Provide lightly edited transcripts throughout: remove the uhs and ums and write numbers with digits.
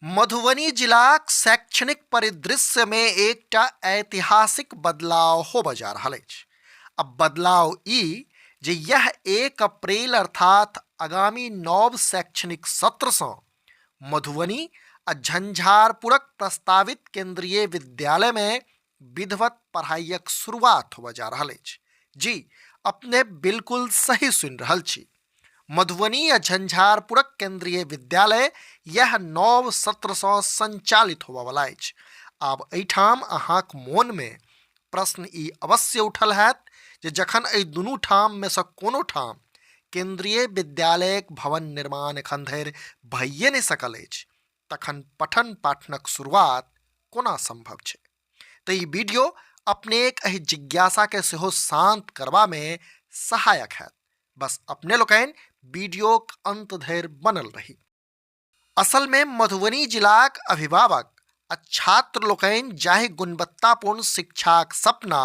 मधुबनी जिलाक शैक्षणिक परिदृश्य में एकटा ऐतिहासिक बदलाव होबय जा रहल अछि। अब बदलाव ई जे यह 1 अप्रैल अर्थात आगामी नव शैक्षणिक सत्र सँ मधुबनी आ झंझारपुरक प्रस्तावित केंद्रीय विद्यालय में विधिवत पढ़ाइक शुरुआत होबय जा रहल अछि। जी, अपने बिल्कुल सही सुनि रहल छी। मधुबनी आ झंझारपुरक केंद्रीय विद्यालय यह नव सत्र सँ संचालित होबयवला अछि। आब एहिठाम अहाँक मोन में प्रश्न ई अवश्य उठल हैत जे जखन एहि दुनू ठाम में सँ कोनो ठाम केंद्रीय विद्यालयक भवन निर्माण एखन धरि भइए नहि सकल अछि, तखन पठन पाठनक शुरुआत कोना संभव छै। तो ई वीडियो अपनेक एहि जिज्ञासा के सेहो शांत करबा में सहायक हैत। बस अपने लोकनि वीडियोक अंत धरि बनल रही। असल में मधुबनी जिलाक अभिभावक आ छात्र लोकनि जाहि गुणवत्तापूर्ण शिक्षाक सपना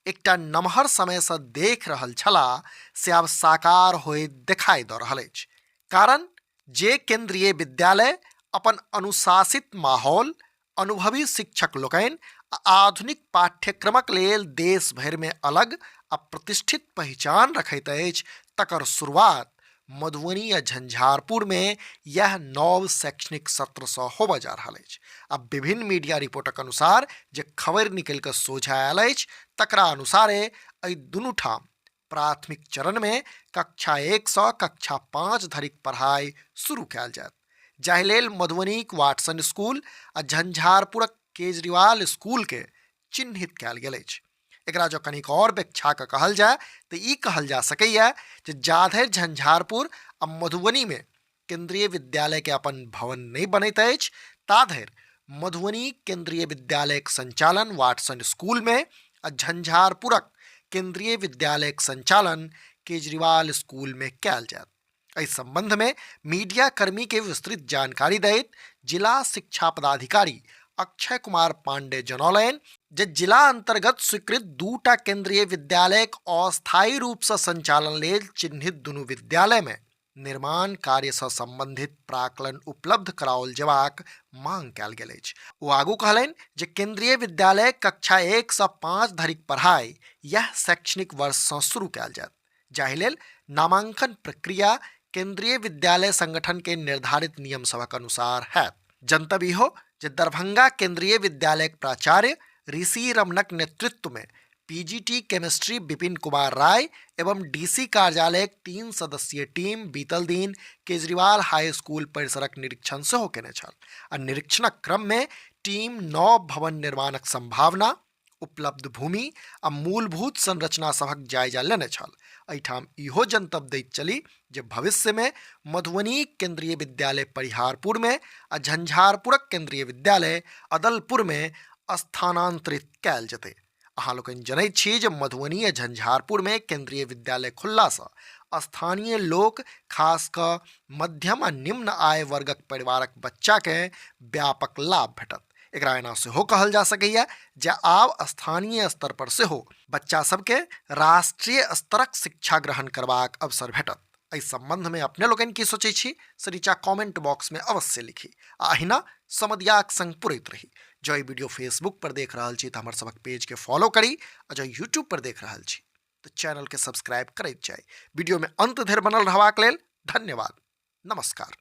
एकटा नमहर समय से देख रहल छलाह से आब साकार होइत देखाई दऽ रहल अछि। कारण जे केंद्रीय विद्यालय अपन अनुशासित माहौल, अनुभवी शिक्षक लोकनि आ आधुनिक पाठ्यक्रमक लेल देश भरि में अलग आ प्रतिष्ठित पहचान रखैत अछि, तकर शुरुआत मधुबनी आ झंझारपुर में यह नव शैक्षणिक सत्र से होबय जा रहल अछि। अब विभिन्न मीडिया रिपोर्टक अनुसार जे खबर निकल कर सोझा आयल अछि, तकरा अनुसारे एहि दुनू ठाम प्राथमिक चरण में कक्षा 1 से कक्षा 5 धरिक पढ़ाई शुरू कयल जायत, जाहि लेल मधुबनीक वाटसन स्कूल आ झंझारपुरक केजरीवाल स्कूल के चिन्हित कयल गेल अछि। एकरा जो कनिक और व्याख्या के कहल जाए तो ई कहल जा सकैया जे जाधरि झंझारपुर आ मधुबनी में केंद्रीय विद्यालय के अपन भवन नहीं बनैत अछि, ताधरि मधुबनी केंद्रीय विद्यालयक संचालन वाटसन स्कूल में आ झंझारपुरक केंद्रीय विद्यालयक संचालन केजरीवाल स्कूल में कयल जायत। इस संबंध में मीडिया कर्मी के विस्तृत जानकारी दैत जिला शिक्षा पदाधिकारी अक्षय कुमार पांडे जनौलनि जे जिला अंतर्गत स्वीकृत 2टा केंद्रीय विद्यालयक अस्थायी रूप से संचालन लेल चिन्हित दुनू विद्यालय में निर्माण कार्य से संबंधित प्राक्कलन उपलब्ध कराओल जेबाक मांग कयल गेल अछि। ओ आगू कहलनि जे केंद्रीय विद्यालय कक्षा 1 से 5 धरिक पढ़ाई यह शैक्षणिक वर्ष से शुरू कयल जायत, जाहि लेल नामांकन प्रक्रिया केंद्रीय विद्यालय संगठन के निर्धारित नियम सभक अनुसार हैत। जनतब इहो जे दरभंगा केंद्रीय विद्यालय प्राचार्य ऋषि रमनक नेतृत्व में पीजीटी केमिस्ट्री विपिन कुमार राय एवं डीसी कार्यालय 3 सदस्यीय टीम बीतल दिन केजरीवाल हाई स्कूल परिसरक निरीक्षण सेहो केने छल आ निरीक्षणक क्रम में टीम नव भवन निर्माणक संभावना, उपलब्ध भूमि आ मूलभूत संरचना सभक जायजा लेने छल। एहिठाम इहो जनतब दैत चली जे भविष्य में मधुबनी केंद्रीय विद्यालय परिहारपुर में आ झंझारपुरक केंद्रीय विद्यालय अदलपुर में स्थानांतरित कयल जेतै। अहाँ लोकनि जनैत छी जे मधुबनी आ झंझारपुर में केंद्रीय विद्यालय खुलला से स्थानीय लोक खास कऽ मध्यम आ निम्न आय वर्गक परिवारक बच्चा के व्यापक लाभ भेटत। एकरा एना सेहो कहल जा सकैया जे आब स्थानीय स्तर पर सेहो बच्चा सबके राष्ट्रीय स्तरक शिक्षा ग्रहण करबाक अवसर भेटत। इस संबंध में अपने लोगन की सोचै छी से नीचा कमेंट बॉक्स में अवश्य लिखी। अहिना समधियाक संग पुरैत रही। जो वीडियो फेसबुक पर देख रहल छी तो हमर सबक पेज के फॉलो करी, और जो यूट्यूब पर देख रहल छी तो चैनल के सब्सक्राइब करैत जाय। वीडियो में अंत धरि बनल रहबाक लेल धन्यवाद। नमस्कार।